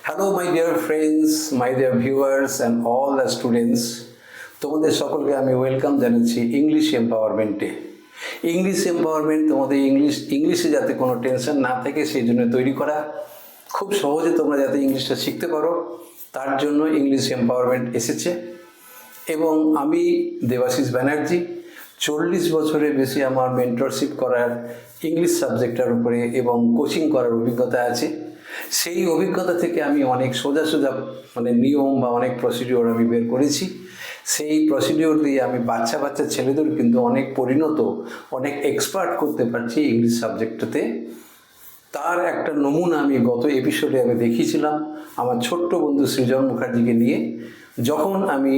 Hello my dear friends, my dear viewers and all the students, তোমাদের সকলকে আমি welcome জানাচ্ছি ইংলিশ এম্পাওয়ারমেন্টে। ইংলিশ এম্পাওয়ারমেন্ট তোমাদের ইংলিশে যাতে কোনো টেনশন না থাকে সেই জন্য তৈরি করা, খুব সহজে তোমরা যাতে ইংলিশটা শিখতে পারো তার জন্য ইংলিশ এম্পাওয়ারমেন্ট এসেছে। এবং আমি দেবাশিস ব্যানার্জি, 40 বছরের বেশি আমার মেন্টরশিপ করার ইংলিশ সাবজেক্টের উপরে এবং কোচিং করার অভিজ্ঞতা আছে। সেই অভিজ্ঞতা থেকে আমি অনেক সোজা নিয়ম বা অনেক প্রসিডিওর আমি বের করেছি। সেই প্রসিডিওর দিয়ে আমি বাচ্চা ছেলেদের কিন্তু অনেক পরিণত, অনেক এক্সপার্ট করতে পারছি ইংলিশ সাবজেক্টটাতে। তার একটা নমুনা আমি গত এপিসোডে আমি দেখিয়েছিলাম আমার ছোট্ট বন্ধু সৃজন মুখার্জিকে নিয়ে। যখন আমি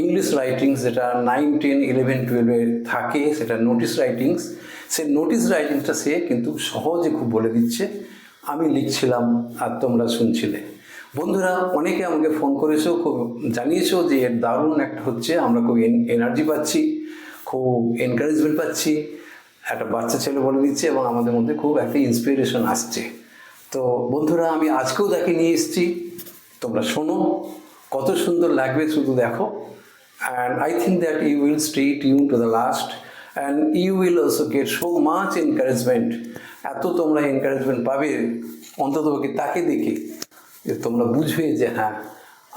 ইংলিশ রাইটিংস যেটা 9, 10, 11, 12 থাকে, সেটা নোটিশ রাইটিংস, সে নোটিশ রাইটিংসটা সে কিন্তু সহজে খুব বলে দিচ্ছে। আমি লিখছিলাম আর তোমরা শুনছিলে। বন্ধুরা অনেকে আমাকে ফোন করেছো, খুব জানিয়েছো যে এর দারুণ একটা হচ্ছে, আমরা খুব এনার্জি পাচ্ছি, খুব এনকারেজমেন্ট পাচ্ছি, একটা বাচ্চা ছেলে বলে দিচ্ছে এবং আমাদের মধ্যে খুব একটা ইন্সপিরেশন আসছে। তো বন্ধুরা আমি আজকেও তাকে নিয়ে এসেছি, তোমরা শোনো, কত সুন্দর লাগবে শুধু দেখো। And I think that you will stay tune to the last and you will also get so much encouragement. এত তোমরা এনকারেজমেন্ট পাবে অন্ততপক্ষে তাকে দেখে যে তোমরা বুঝবে যে হ্যাঁ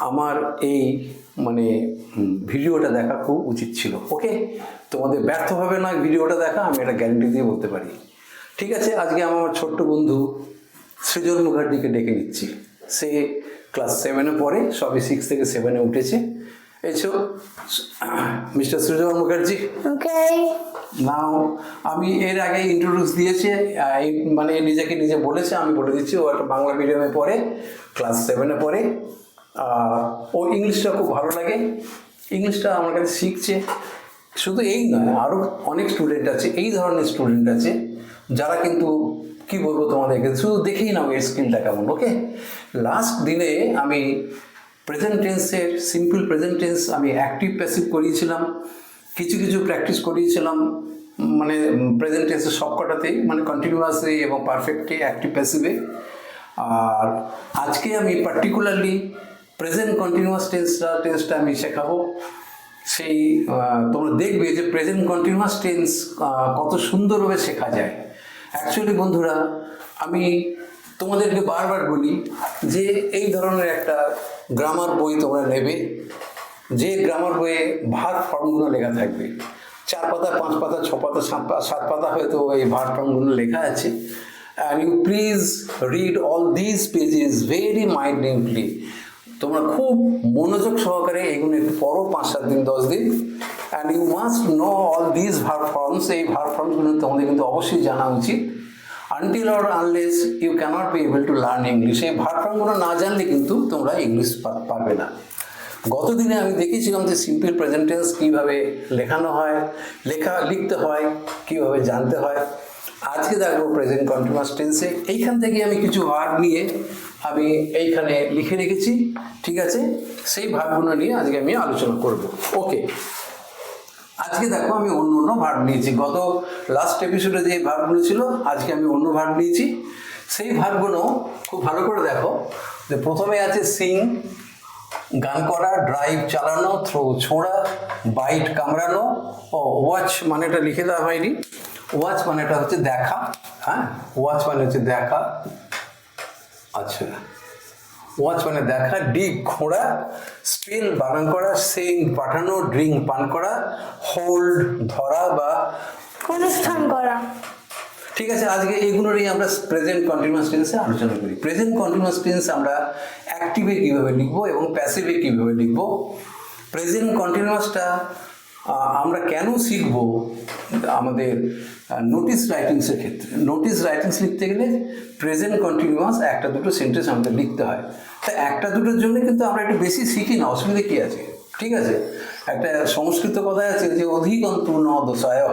আমার এই ভিডিওটা দেখা খুব উচিত ছিল। ওকে, তোমাদের ব্যর্থ হবে না ভিডিওটা দেখা, আমি এটা গ্যারান্টি দিয়ে বলতে পারি। ঠিক আছে, আজকে আমার ছোট্ট বন্ধু সৃজন মুখার্জিকে ডেকে নিচ্ছি। সে ক্লাস 7-এ পড়ে, সবে 6 থেকে 7-এ উঠেছে। এসো মিস্টার সৃজন মুখার্জি। ওকে। নাও আমি এর আগে ইন্ট্রোডিউস দিয়েছি, নিজেকে নিজে বলেছে, আমি বলে দিচ্ছি। ও একটা বাংলা মিডিয়ামে পড়ে, ক্লাস 7-এ পড়ে। ও ইংলিশটা খুব ভালো লাগে, ইংলিশটা আমার কাছে শিখছে। শুধু এই নয়, আরও অনেক স্টুডেন্ট আছে, এই ধরনের স্টুডেন্ট আছে যারা কিন্তু কি বলবো তোমাদেরকে, শুধু দেখেই নাও এর স্কিলটা কেমন। ওকে, লাস্ট দিনে আমি প্রেজেন্ট টেন্সের সিম্পল প্রেজেন্ট টেন্স আমি অ্যাক্টিভ প্যাসিভ করিয়েছিলাম, কিছু প্র্যাকটিস করিয়েছিলাম, প্রেজেন্ট টেন্সের সবকটাতেই, কন্টিনিউয়াসলি এবং পারফেক্টলি অ্যাক্টিভ প্যাসিভে। আর আজকে আমি পার্টিকুলারলি প্রেজেন্ট কন্টিনিউয়াস টেন্সটা আমি শেখাবো। সেই তোমরা দেখবে যে প্রেজেন্ট কন্টিনিউয়াস টেন্স কত সুন্দরভাবে শেখা যায়। অ্যাকচুয়ালি বন্ধুরা আমি তোমাদেরকে বারবার বলি যে এই ধরনের একটা গ্রামার বই তোমরা নেবে, যে গ্রামার বইয়ে ভার্ব ফর্মগুলো লেখা থাকবে। 4 পাতা, 5 পাতা, 6 পাতা, 7 পাতা হয়তো এই ভার্ব ফর্মগুলো লেখা আছে। And you please read all this pages very mindly. তোমরা খুব মনোযোগ সহকারে এগুলো একটু পড়ো, 5-7 দিন, 10 দিন। And you must know all this verb forms. এই ভার্ব ফর্মগুলো তোমাদের কিন্তু অবশ্যই জানা উচিত। Until or unless you cannot be able to learn English. এই ভার্ব ফর্মগুলো না জানলে কিন্তু তোমরা ইংলিশ পারবে না। গত দিনে আমি দেখিয়েছিলাম যে সিম্পল প্রেজেন্ট টেন্স কীভাবে লেখানো হয়, লিখতে হয়, কীভাবে জানতে হয়। আজকে দেখবো প্রেজেন্ট কন্টিনিউয়াস টেন্সে। এইখান থেকে আমি কিছু ভার্ব নিয়ে আমি এইখানে লিখে রেখেছি, ঠিক আছে? সেই ভার্বগুলো নিয়ে আজকে আমি আলোচনা করব। ওকে, আজকে দেখো আমি অন্য ভার্ব নিয়েছি। গত লাস্ট এপিসোডে যে ভার্বগুলো ছিল, আজকে আমি অন্য ভার্ব নিয়েছি। সেই ভার্বগুলো খুব ভালো করে দেখো। যে প্রথমে আছে সিং, গান করা, ড্রাইভ চালানো, থ্রো ছোঁড়া, বাইট কামড়ানো, ও ওয়াচ মানেটা লিখে দেওয়া হয়নি। ওয়াচ মানেটা হচ্ছে দেখা। হ্যাঁ, ওয়াচ মানে হচ্ছে দেখা। আচ্ছা, ওয়াচ মানে দেখা। ডিগ খোঁড়া, স্পিল বানান করা, সেং পাঠানো, ড্রিঙ্ক পান করা, হোল্ড ধরা বা অনুষ্ঠান করা। ঠিক আছে, আজকে এইগুলোরই আমরা প্রেজেন্ট কন্টিনিউয়াস টেন্সে আলোচনা করি। প্রেজেন্ট কন্টিনিউয়াস টেন্স আমরা অ্যাক্টিভে কীভাবে লিখবো এবং প্যাসিভে কীভাবে লিখবো। প্রেজেন্ট কন্টিনিউয়াসটা আমরা কেন শিখবো আমাদের নোটিশ রাইটিংসের ক্ষেত্রে। নোটিশ রাইটিংস লিখতে গেলে প্রেজেন্ট কন্টিনিউয়াস 1-2 সেন্টেন্স আমাদের লিখতে হয়। তাই 1-2-র জন্য কিন্তু আমরা একটু বেশি শিখি না, অসুবিধা কী আছে? ঠিক আছে, একটা সংস্কৃত কথায় আছে যে অধিকন্তু ন দোষায়,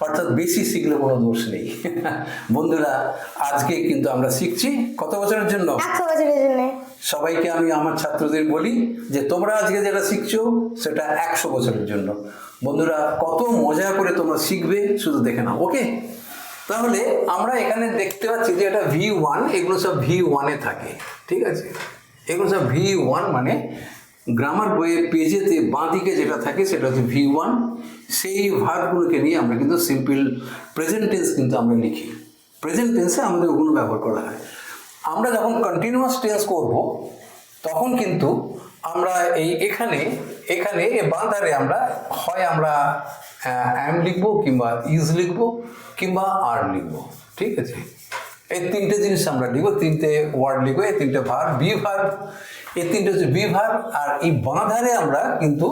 অর্থাৎ বেশি শিখলে কোনো দোষ নেই। বন্ধুরা আজকে কিন্তু আমরা শিখছি কত বছরের জন্য? 100 বছরের জন্য। সবাইকে আমি আমার ছাত্রদের বলি যে তোমরা আজকে যেটা শিখছো সেটা 100 বছরের জন্য। বন্ধুরা কত মজা করে তোমরা শিখবে শুধু দেখে নাও। ওকে, তাহলে আমরা এখানে দেখতে পাচ্ছি যে এটা V1, এগুলো সব V1 এ থাকে, ঠিক আছে? এগুলো সব V1 মানে গ্রামার বইয়ের পেজেতে বাঁ দিকে যেটা থাকে সেটা হচ্ছে V1। সেই ভার্বগুলোকে নিয়ে আমরা কিন্তু সিম্পল প্রেজেন্ট টেন্স কিন্তু আমরা লিখি। প্রেজেন্ট টেন্সে আমাদের ওগুলো ব্যবহার করা হয়। আমরা যখন কন্টিনিউয়াস টেন্স করব তখন কিন্তু আমরা এখানে এই বাঁ ধারে আমরা অ্যাম লিখবো, কিংবা ইজ লিখবো, কিংবা আর লিখবো, ঠিক আছে? এই তিনটে জিনিস আমরা লিখবো, তিনটে ওয়ার্ড লিখবো, এই তিনটে ভার্ব, বি ভার্ব, এই তিনটে হচ্ছে বি ভার্ব। আর এই বাঁ ধারে আমরা কিন্তু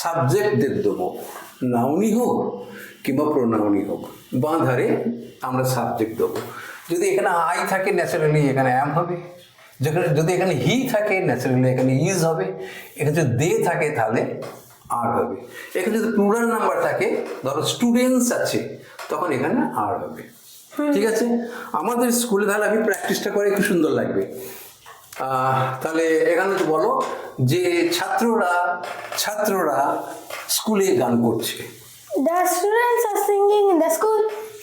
সাবজেক্টদের দেবো, নাউনই হোক কিংবা প্রোনাউনই হোক, বাঁ ধারে আমরা সাবজেক্ট দেবো। যদি এখানে আই থাকে ন্যাচারালি এখানে অ্যাম হবে, যদি এখানে হি থাকে ন্যাচারালি এখানে ইজ হবে, এখানে যদি দে থাকে তাহলে আর হবে। এখানে যদি প্লুরাল নাম্বার থাকে, ধরো স্টুডেন্টস আছে, তখন এখানে আর হবে, ঠিক আছে? আমাদের স্কুলে তাহলে আমি প্র্যাকটিসটা করে একটু সুন্দর লাগবে। তাহলে এখানে তো বলো যে ছাত্ররা স্কুলে গান করছে। The students are singing in the school.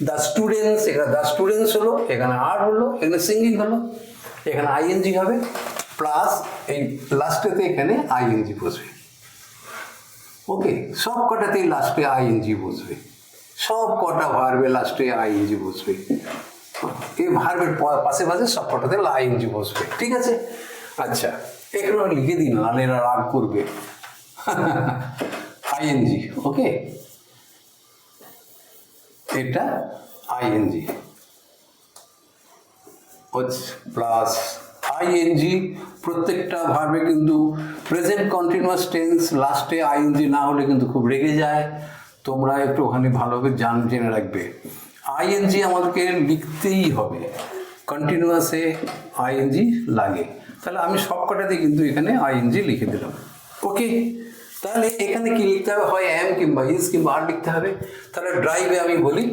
The students, এখানে দ্য স্টুডেন্টস হলো, এখানে আর হলো, এখানে সিঙ্গিং হলো, এখানে আইএনজি হবে, প্লাস এই লাস্টেতে এখানে আইএনজি বসবে। ওকে, সব কটাতেই লাস্টে আইএনজি বসবে, সব কটা ভার্বে লাস্টে আইএনজি বসবে। এই ভার্বের পাশে পাশে সব কটাতে আইএনজি বসবে, ঠিক আছে? আচ্ছা, এখানে লিখে দিন, নাহলে এরা রাগ করবে। আইএনজি, ওকে, এটা আইএনজি প্লাস আইএনজি। প্রত্যেকটা ভার্বে কিন্তু প্রেজেন্ট কন্টিনিউয়াস টেন্স লাস্টে আইএনজি না হলে কিন্তু খুব রেগে যায়। তোমরা একটু ওখানে ভালোভাবে জেনে রাখবে, আইএনজি আমাদেরকে লিখতেই হবে, কন্টিনিউয়াসে আইএনজি লাগে। তাহলে আমি সব কটাতে কিন্তু এখানে আইএনজি লিখে দিলাম। ওকে, তাহলে এখানে কি লিখতে হবে? হয় অ্যাম কিংবা ইজ কিংবা আর লিখতে হবে। তাহলে ড্রাইভে আমি বলি,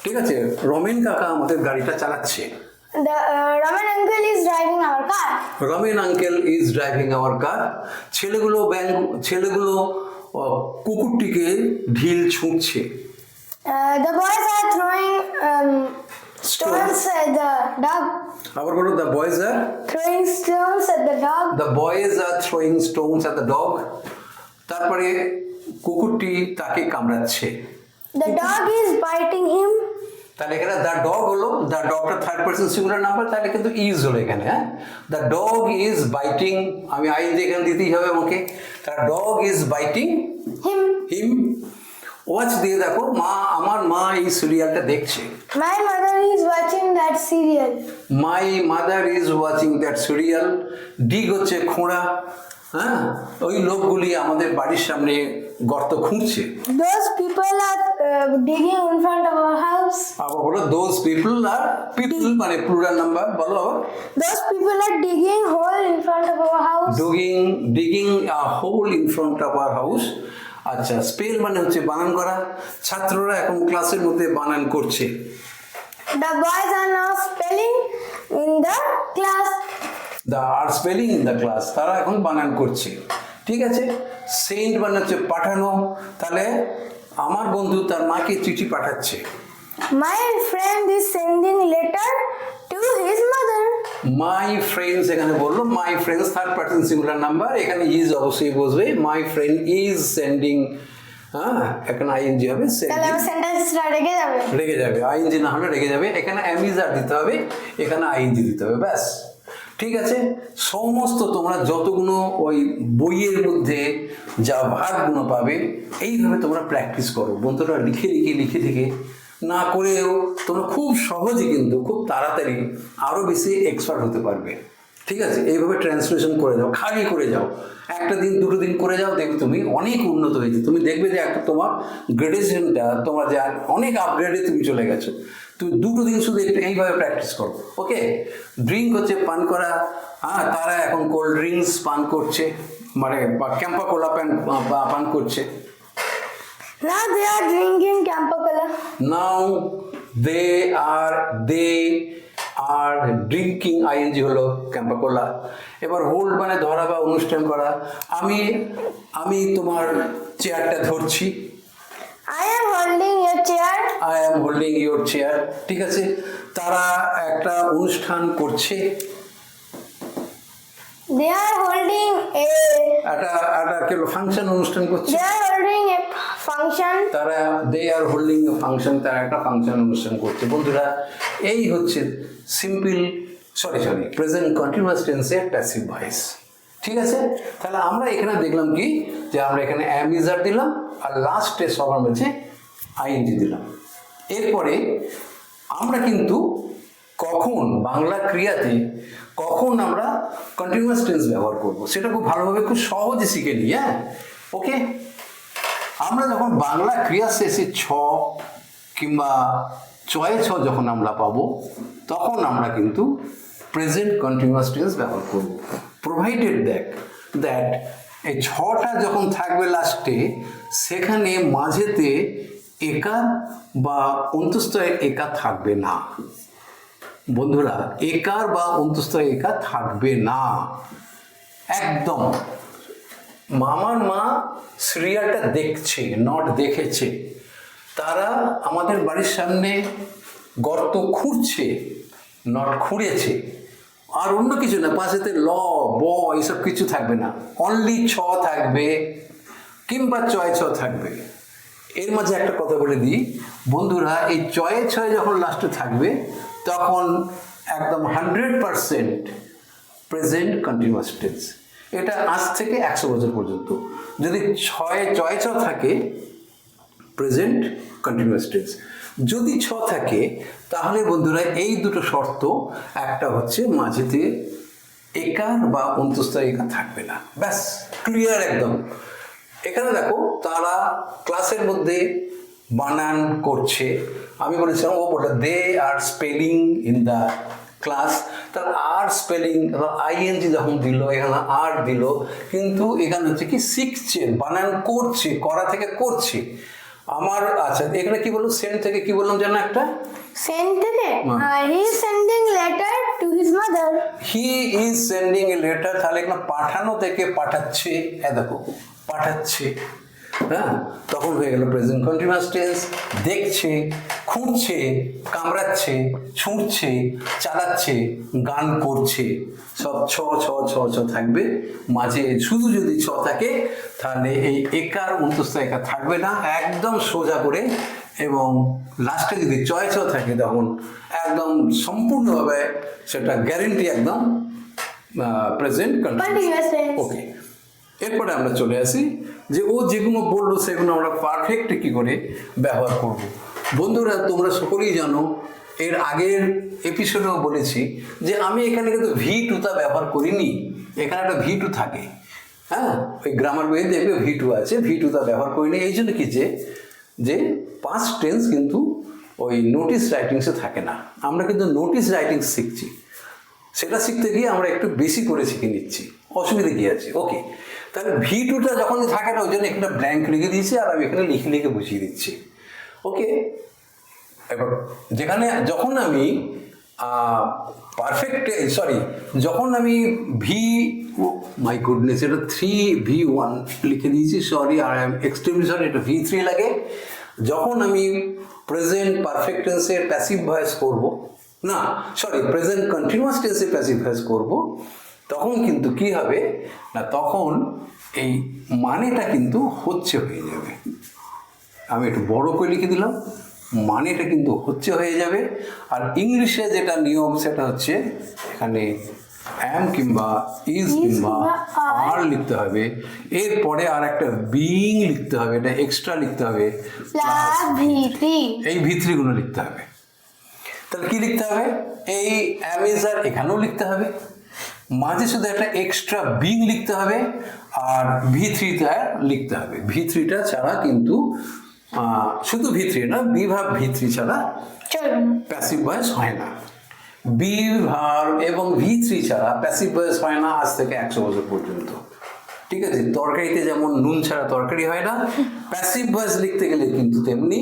ঠিক আছে, রমেন কাকা আমাদের গাড়িটা চালাচ্ছে। The Raman uncle is driving our car. Ramen uncle is driving our car. ছেলেগুলো কুকুরটিকে ঢিল ছুঁড়ছে। The boys are throwing stones at the dog. আবার বলো, the boys are Throwing stones at the dog. The boys are throwing stones at the dog. তারপরে কুকুরটি তাকে কামড়াচ্ছে। The dog is biting him. তাহলে এখানে the dog হলো, the ডগটা third person singular number, তাহলে কিন্তু ইজ হলো এখানে। হ্যাঁ, দ্য ডগ ইজ বাইটিং, আমি আইজ এখানে দিতেই হবে আমাকে। তাহলে dog is biting him. Watch দিয়ে দেখো, আমার মা এই সিরিয়ালটা দেখছে। My mother is watching that serial. My mother is watching that serial. Dig হচ্ছে খোঁড়া। হ্যাঁ, ওই লোকগুলি আমাদের বাড়ির সামনে গর্ত খুঁড়ছে। Those people are digging in front of our house. আবার বলো, দোজ পিপল মানে প্লুরাল নাম্বার, বলো আবার। Those people are digging hole in front of our house. Digging a hole in front of our house. আচ্ছা, spell মানে হচ্ছে বানান করা। ছাত্ররা এখন ক্লাসের মধ্যে বানান করছে। The boys are now spelling in the class. They are spelling in the class, তারা এখন বানান করছে, ঠিক আছে? সেন্ড মানে হচ্ছে পাঠানো। তাহলে আমার বন্ধু তার মাকে চিঠি পাঠাচ্ছে। My friend is sending letter to his mother. My friends, এখানে বললো my friends, third person singular number, এখানে ইজ অবশ্যই বসবে। মাই ফ্রেন্ড ইজ সেন্ডিং, হ্যাঁ, এখানে আইএনজি হবে। তাহলে আমার সেন্টেন্সটা রেগে যাবে, আইএনজি না হলে রেগে যাবে। এখানে অ্যামিজার দিতে হবে, এখানে আইএনজি দিতে হবে, ব্যাস, ঠিক আছে? সমস্ত তোমরা যতগুলো ওই বইয়ের মধ্যে যা ভাগগুলো পাবে, এইভাবে তোমরা প্র্যাকটিস করো বন্ধুরা। লিখে না করেও তোমরা খুব সহজে কিন্তু খুব তাড়াতাড়ি আরও বেশি এক্সপার্ট হতে পারবে, ঠিক আছে? এইভাবে ট্রান্সলেশন করে যাও, খালি করে যাও, একটা দিন দুটো দিন করে যাও, দেখবে তুমি অনেক উন্নত হয়েছে। তুমি দেখবে যে একটা তোমার গ্রেডেশনটা তোমার যে অনেক আপগ্রেডে তুমি চলে গেছো। তুমি দুটো দিন শুধু একটু এইভাবে প্র্যাকটিস করো, ওকে? ড্রিঙ্ক হচ্ছে পান করা। হ্যাঁ, তারা এখন কোল্ড ড্রিঙ্কস পান করছে, মানে বা ক্যাম্পা কোলা পান করছে। Now they are drinking Campa Cola. Now they are drinking, ING হলো ক্যাম্পা কোলা। এবার হোল্ড মানে ধরা বা অনুষ্ঠান করা। আমি তোমার চেয়ারটা ধরছি। I am holding your chair. I am holding your chair. ঠিক আছে, তারা একটা অনুষ্ঠান করছে, They are holding a. একটা একটা কি ফাংশন অনুষ্ঠান করছে, They are holding a function. তারা দে আর হোল্ডিং এ ফাংশন, তারা একটা ফাংশন অনুষ্ঠান করছে। বন্ধুরা, এই হচ্ছে সিম্পল সরি প্রেজেন্ট কন্টিনিউয়াস টেন্সের প্যাসিভ ভয়েস। ঠিক আছে, তাহলে আমরা এখানে দেখলাম কি, যে আমরা এখানে অ্যাম ইজ আর দিলাম আর লাস্টে সবার মধ্যে আইএনজি দিলাম। এরপরে আমরা কিন্তু কখন বাংলা ক্রিয়াতে কখন আমরা কন্টিনিউয়াস টেন্স ব্যবহার করব সেটা খুব ভালোভাবে খুব সহজে শিখে নিই। হ্যাঁ, ওকে। আমরা যখন বাংলা ক্রিয়া শেষে ছ কিংবা চয়ে ছ যখন আমরা পাবো, তখন আমরা কিন্তু প্রেজেন্ট কন্টিনিউয়াস টেন্স ব্যবহার করব, প্রোভাইডেড দ্যাট এই ছটা যখন থাকবে লাস্টে, সেখানে মাঝেতে একা বা অন্তস্থয় একা থাকবে না। বন্ধুরা, একার বা অন্তস্থয় একা থাকবে না একদম। মামার মা সিরিয়ালটা দেখছে, নট দেখেছে। তারা আমাদের বাড়ির সামনে গর্ত খুঁড়ছে, নট খুঁড়েছে। আর অন্য কিছু না, পাশেতে ল ব এসব কিছু থাকবে না, অনলি ছ থাকবে কিংবা চয় ছ থাকবে। এর মাঝে একটা কথা বলে দিই বন্ধুরা, এই চয়ে ছয় যখন লাস্টে থাকবে তখন একদম 100% প্রেজেন্ট কন্টিনিউয়াস টেন্স। এটা আজ থেকে 100 বছর পর্যন্ত যদি চয় ছ থাকে প্রেজেন্ট কন্টিনিউয়াস টেন্স। যদি ছ থাকে তাহলে বন্ধুরা এই দুটো শর্ত, একটা হচ্ছে মাঝেতে একার বা অন্তস্থ একা থাকবে না, ব্যাস ক্লিয়ার একদম। এখানে দেখো, তারা ক্লাসের মধ্যে বানান করছে। আমি বলেছিলাম, ও বললো দে আর স্পেলিং ইন দ্য ক্লাস। তার আর স্পেলিং আইএনজি যখন দিল, এখানে আর দিল, কিন্তু এখানে হচ্ছে কি শিখছে, বানান করছে, করা থেকে করছে। আমার আচ্ছা, এখানে কি বললো, সেন্ড থেকে কি বললাম জানো একটা, Send থেকে he is sending letter to his mother. He is sending a letter. তাহলে এখানে পাঠানো থেকে পাঠাচ্ছে, দেখো পাঠাচ্ছে। হ্যাঁ, তখন হয়ে গেল প্রেজেন্ট কন্টিনিউয়াস টেন্স। দেখছে, খুঁড়ছে, কামড়াচ্ছে, ছুঁড়ছে, চালাচ্ছে, গান করছে, সব ছ ছ ছ ছ থাকবে। মাঝে শুধু যদি ছ থাকে তাহলে এই একার অন্তস্থ একা থাকবে না, একদম সোজা করে। এবং লাস্টে যদি চয় ছ থাকে তখন একদম সম্পূর্ণভাবে সেটা গ্যারেন্টি একদম প্রেজেন্ট Continuous tense. ওকে। এরপরে আমরা চলে আসি যে ও যেগুলো বললো সেগুলো আমরা পারফেক্ট কি করে ব্যবহার করব। বন্ধুরা, তোমরা সকলেই জানো, এর আগের এপিসোডেও বলেছি যে আমি এখানে কিন্তু V2টা ব্যবহার করিনি, এখানে একটা V2 থাকে। হ্যাঁ, ওই গ্রামার বইয়ে দেখবে V2 আছে, V2টা ব্যবহার করিনি। এই জন্য কি যে পাস্ট টেন্স কিন্তু ওই নোটিস রাইটিংসে থাকে না। আমরা কিন্তু নোটিস রাইটিংস শিখছি, সেটা শিখতে গিয়ে আমরা একটু বেশি করে শিখে নিচ্ছি, অসুবিধা কি আছে? ওকে, তাহলে V2টা যখন থাকে না, ওই জন্য একটা ব্ল্যাঙ্ক লিখে দিয়েছি আর আমি এখানে লিখে লিখে বুঝিয়ে দিচ্ছি। ওকে, এবার যখন আমি যখন আমি মাই গুডনেস, এটা 3V1 লিখে দিয়েছি, সরি, আর এক্সট্রিমলি সরি, এটা V3 লাগে। যখন আমি প্রেজেন্ট পারফেক্ট টেন্সের প্যাসিভ ভয়েস করব, না সরি, প্রেজেন্ট কন্টিনিউয়াস টেন্সে প্যাসিভ ভয়েস করব, তখন কিন্তু কি হবে না, তখন এই মানেটা কিন্তু হচ্ছে হয়ে যাবে। আমি একটু বড় করে লিখে দিলাম, মানেটা কিন্তু হচ্ছে হয়ে যাবে। আর ইংলিশে যেটা নিয়ম সেটা হচ্ছে এখানে অ্যাম কিংবা ইজ কিংবা আর লিখতে হবে, এরপরে আর একটা বিইং লিখতে হবে, এটা এক্সট্রা লিখতে হবে, Plus V3. এই ভিত্রিগুলো লিখতে হবে। তাহলে কি লিখতে হবে, এই অ্যামেজার এখানেও লিখতে হবে, মাঝে শুধু একটা এক্সট্রা বিং লিখতে হবে, আর V3টা লিখতে হবে। V3টা ছাড়া কিন্তু শুধু V3 না, বিভাগ V3 ছাড়া চলবে না। প্যাসিভ ভয়েস হয় না। বিভাগ এবং V3 ছাড়া প্যাসিভ ভয়েস হয় না আজ থেকে 100 বছর পর্যন্ত। ঠিক আছে, তরকারিতে যেমন নুন ছাড়া তরকারি হয় না, প্যাসিভ ভয়েস লিখতে গেলে কিন্তু তেমনি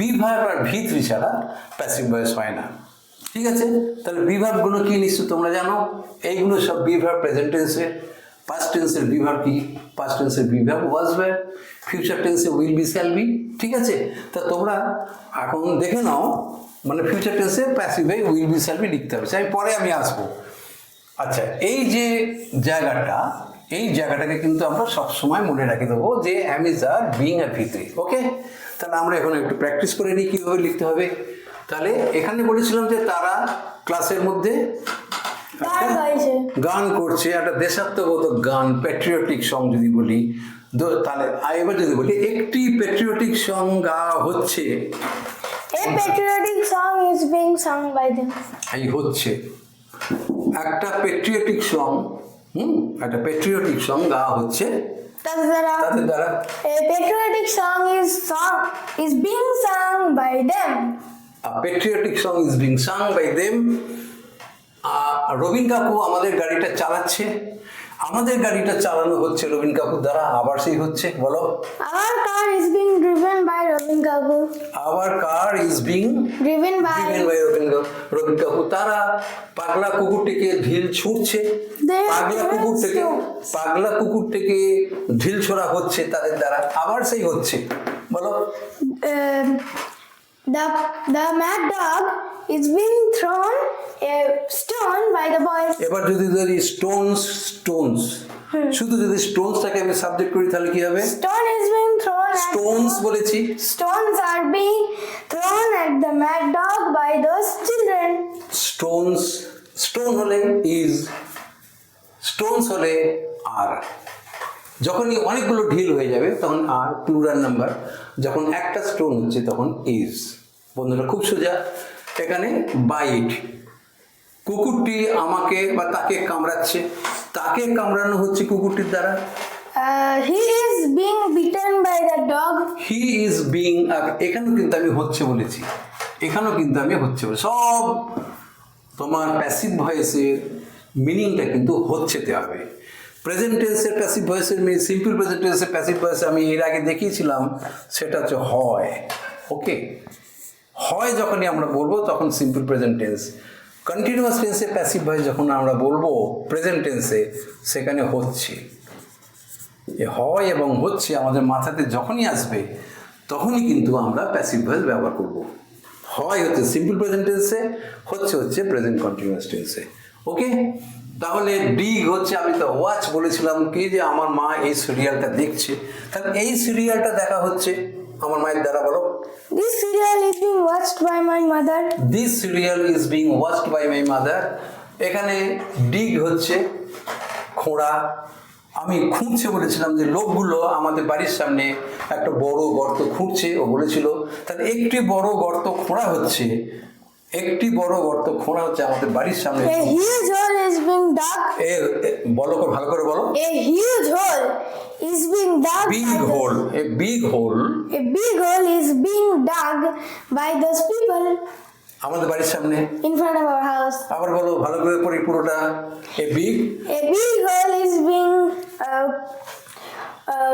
বিভাগ আর V3 ছাড়া প্যাসিভ ভয়েস হয় না। ঠিক আছে, তাহলে বিভাগগুলো কি নিশ্চয় তোমরা জানো, এইগুলো সব বিভাগ প্রেজেন্ট টেন্সের। পাস্ট টেন্সের বিভাগ কি, পাস্ট টেন্সের বিভাগ ওয়াজ ওয়্যার, ফিউচার টেন্সে উইল বি শ্যাল বি। ঠিক আছে? তা তোমরা এখন দেখে নাও, মানে ফিউচার টেন্সে প্যাসিভে উইল বি শ্যাল বি লিখতে হবে, আমি পরে আসবো। আচ্ছা, এই যে জায়গাটা, এই জায়গাটাকে কিন্তু আমরা সবসময় মনে রাখে দেবো যে অ্যাম ইজ আর বিং আর ভিতরে। ওকে, তাহলে আমরা এখন একটু প্র্যাকটিস করে নিই কীভাবে লিখতে হবে। তাহলে এখানে বলেছিলাম যে তারা ক্লাসের মধ্যে গান গাইছে। গান করছে, একটা দেশাত্মবোধক গান, প্যাট্রিয়টিক সং যদি বলি, তাহলে এবার যদি বলি একটি প্যাট্রিয়টিক সং গাওয়া হচ্ছে, A patriotic song is being sung by them. এই হচ্ছে একটা প্যাট্রিয়টিক সং, একটা প্যাট্রিয়টিক সং গাওয়া হচ্ছে তাদের দ্বারা। A patriotic song is being sung by them. A patriotic song is being sung by them. Rabin কাকু আমাদের গাড়িটা চালাচ্ছে, আমাদের গাড়িটা চালানো হচ্ছে রবীন কাকুর দ্বারা। আবার সেই হচ্ছে, বলো। Our car is being driven by Robin Kaku. Our car is being Driven by Rabin কাকু। তারা পাগলা কুকুরটিকে ঢিল ছুঁড়ছে, They পাগলা কুকুরটিকে ঢিল ছোড়া হচ্ছে তাদের দ্বারা। আবার সেই হচ্ছে, বলো। The mad dog is being thrown a stone by the boys. এবার যদি স্টোনস শুধু যদি স্টোনসটাকে আমি সাবজেক্ট করি তাহলে কি হবে? Stone is being thrown at Stones বলেছি, Stones are being thrown at the mad dog by those children. Stone হলে ইজ, স্টোনস হলে আর। যখনই অনেকগুলো ঢিল হয়ে যাবে তখন আর প্লুরাল নাম্বার, যখন একটা স্টোন হচ্ছে তখন ইজ। বন্ধুরা খুব সোজা। এখানে বাইট, কুকুরটি আমাকে বা তাকে কামড়াচ্ছে, তাকে কামড়ানো হচ্ছে কুকুরটির দ্বারা। He is being bitten by the dog. He is being, এখানেও কিন্তু আমি হচ্ছে বলেছি, এখানেও কিন্তু আমি হচ্ছে বলেছি। সব তোমার প্যাসিভ ভয়েসের মিনিংটা কিন্তু হচ্ছেতে হবে। প্রেজেন্ট টেন্সের প্যাসিভ ভয়েসের মিনিং, সিম্পল প্রেজেন্ট টেন্সের প্যাসিভ ভয়েস আমি এর আগে দেখিয়েছিলাম, সেটা হচ্ছে হয়। ওকে, হয় যখনই আমরা বলবো তখন সিম্পল প্রেজেন্ট টেন্স। কন্টিনিউয়াস টেন্সে প্যাসিভ ভয়েস যখন আমরা বলবো প্রেজেন্ট টেন্সে, সেখানে হচ্ছে, হয় এবং হচ্ছে আমাদের মাথাতে যখনই আসবে তখনই কিন্তু আমরা প্যাসিভ ভয়েস ব্যবহার করব। হয় হচ্ছে সিম্পল প্রেজেন্ট টেন্সে, হচ্ছে প্রেজেন্ট কন্টিনিউয়াস টেন্সে। ওকে, তাহলে ডিগ হচ্ছে, আমি তো ওয়াচ বলেছিলাম কি যে আমার মা এই সিরিয়ালটা দেখছে, তাহলে এই সিরিয়ালটা দেখা হচ্ছে আমার মায়ের দ্বারা, বলো। This serial is being watched by my mother. This serial is being watched by my mother. এখানে ডিগ হচ্ছে খোঁড়া, আমি খুঁড়ছে বলেছিলাম যে লোকগুলো আমাদের বাড়ির সামনে একটা বড় গর্ত খুঁড়ছে, ও বলেছিল। তাহলে একটি বড় গর্ত খোঁড়া হচ্ছে, একটি বড় গর্ত খোঁড়া হচ্ছে আমাদের বাড়ির সামনে। A huge hole is being dug. বলো, ভালো করে বলো। A huge hole is being dug. Big hole, a big hole. A big hole is being dug by those people আমাদের বাড়ির সামনে, in front of our house. আবার বলো, ভালো করে পড়ি পুরোটা। A big, A big hole is being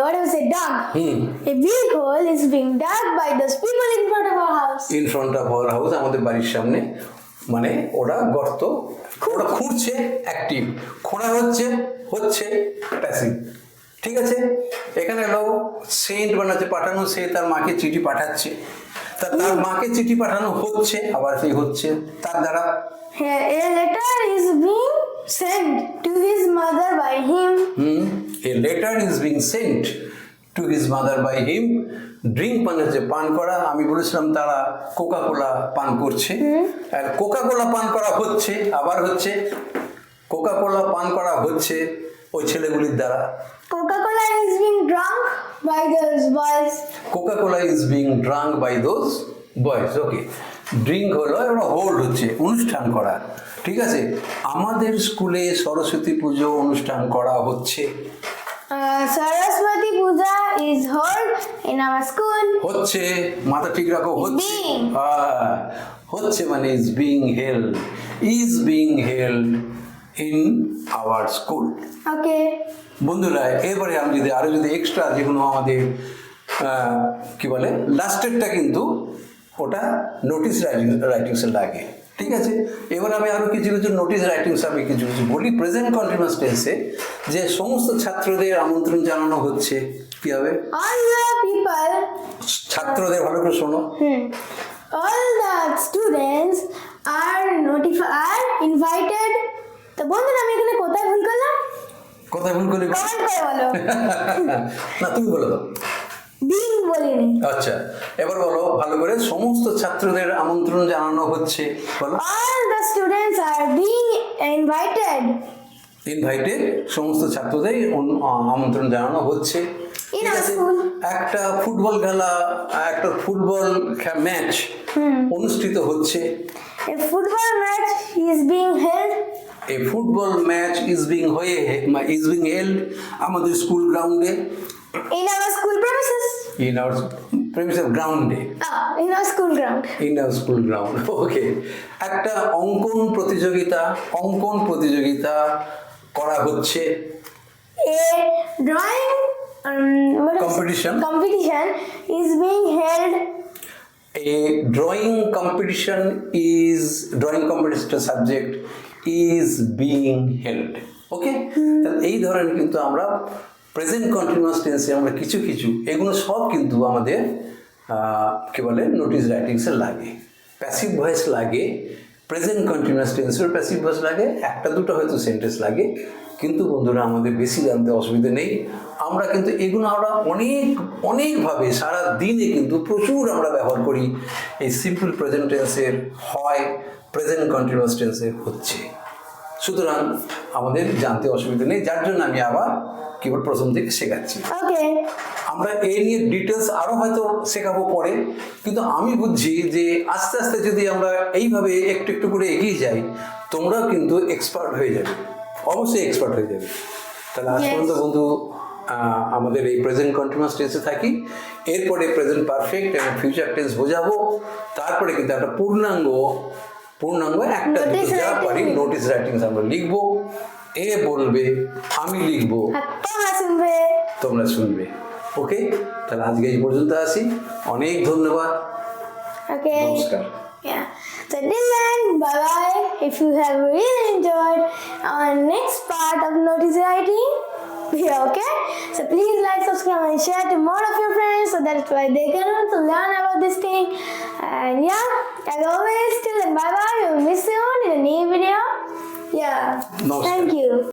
what do you say? Dug. A big hole is being dug by those people in front of our house. In front of our house, আমাদের বাড়ির সামনে। মানে ওরা গর্ত, ওরা খুঁড়ছে active, খোঁড়া হচ্ছে passive. ঠিক আছে, এখানে লোক সেন্ট বানাচ্ছে, পাঠানো, সে তার মাকে চিঠি পাঠাচ্ছে, তার মাকে চিঠি পাঠানো হচ্ছে, আবার সেই হচ্ছে তার দ্বারা। A letter is being sent to his mother by him. A letter is being sent to his mother by him. Drink মানে হচ্ছে পান করা, আমি বলেছিলাম তারা কোকা কোলা পান করছে, আর কোকা কোলা পান করা হচ্ছে, আবার হচ্ছে কোকা কোলা পান করা হচ্ছে ওই ছেলেগুলির দ্বারা। Coca-Cola is being drunk by those boys. Coca Cola is being drunk by those boys. Okay, drink হলো এবং হোল্ড হচ্ছে অনুষ্ঠান করা। ঠিক আছে, আমাদের স্কুলে সরস্বতী পুজো অনুষ্ঠান করা হচ্ছে। Saraswati Puja is held in our school. হচ্ছে, মাথা ঠিক রাখো, হচ্ছে। Being. হচ্ছে মানে is being held, is being held in our school. Okay. বন্ধুরা, এবারে আমি যদি এক্সট্রা যেগুলো আমাদের কি বলে লাস্টেরটা, কিন্তু ওটা নোটিস রাইটিংসে লাগে। ঠিক আছে, এবার আমি আরও কিছু নোটিস রাইটিংস আমি কিছু বলি। প্রেজেন্ট কন্টিনিউয়াস টেন্সে যে সমস্ত ছাত্রদের আমন্ত্রণ জানানো হচ্ছে, কি হবে? all the people, ছাত্রদের ভালো করে শোনো। all the students are invited. তো বন্ধুরা আমি এখানে কোথায় ভুল করলাম? কোথায় ভুল করলি? কমেন্ট করে বলো। না তুমি বলে দাও। বিং বলিনি। আচ্ছা এবার বলো ভালো করে, সমস্ত ছাত্রদের আমন্ত্রণ জানানো হচ্ছে, বলো। all the students are being invited invited, সমস্ত ছাত্রদের আমন্ত্রণ জানানো হচ্ছে। In ঠিক our আছে? school. একটা ফুটবল খেলা, একটা ফুটবল ম্যাচ অনুষ্ঠিত হচ্ছে। a football match is being held এই football match is being held আমাদের স্কুল গ্রাউন্ডে, in our school premises. In our premises গ্রাউন্ডে, In our school ground. In our school ground. Okay, একটা অঙ্কন প্রতিযোগিতা করা হচ্ছে। A drawing competition is being held. A drawing competition subject is being held. ওকে, তাহলে এই ধরনের কিন্তু আমরা প্রেজেন্ট কন্টিনিউয়াস টেন্সে আমরা কিছু এগুলো সব কিন্তু আমাদের কি বলে নোটিস রাইটিংসে লাগে। প্যাসিভ ভয়েস লাগে, প্রেজেন্ট কন্টিনিউয়াস টেন্সের প্যাসিভ ভয়েস লাগে, একটা দুটো হয়তো সেন্টেন্স লাগে, কিন্তু বন্ধুরা আমাদের বেশি জানতে অসুবিধা নেই। আমরা কিন্তু এগুলো আমরা অনেকভাবে সারা দিনে কিন্তু প্রচুর আমরা ব্যবহার করি। এই সিম্পল প্রেজেন্ট টেন্সের হয়, প্রেজেন্ট কন্টিনিউয়াস টেন্সের হচ্ছে, সুতরাং আমাদের জানতে অসুবিধা নেই। যার জন্য আমি আবার কিবোর্ড প্রথম থেকে শেখাচ্ছি। Okay. আমরা এই নিয়ে ডিটেলস আরও হয়তো শেখাবো পরে, কিন্তু আমি বুঝছি যে আস্তে আস্তে যদি আমরা এইভাবে একটু একটু করে এগিয়ে যাই, তোমরাও কিন্তু এক্সপার্ট হয়ে যাবে, অবশ্যই এক্সপার্ট হয়ে যাবে। তাহলে আজ পর্যন্ত বন্ধু আমাদের এই প্রেজেন্ট কন্টিনিউয়াস টেন্সে থাকি, এরপরে প্রেজেন্ট পারফেক্ট এবং ফিউচার টেন্স বোঝাবো, তারপরে কিন্তু একটা পূর্ণাঙ্গ একটা দুটো যা পারি নোটিস রাইটিংস আমরা লিখবো। এ বলবে, আমি লিখবো, তোমরা শুনবে। ওকে, তাহলে আজকে এই পর্যন্ত আসি। অনেক ধন্যবাদ, Okay. নমস্কার। Yeah. So till then, bye bye. If you have really enjoyed our next part of notice writing, yeah, okay? So please like, subscribe, and share to more of your friends so that's why they can also learn about this thing. And yeah, as always, till then, bye bye. We will miss you in a new video. Yeah. Namaskar. Thank you.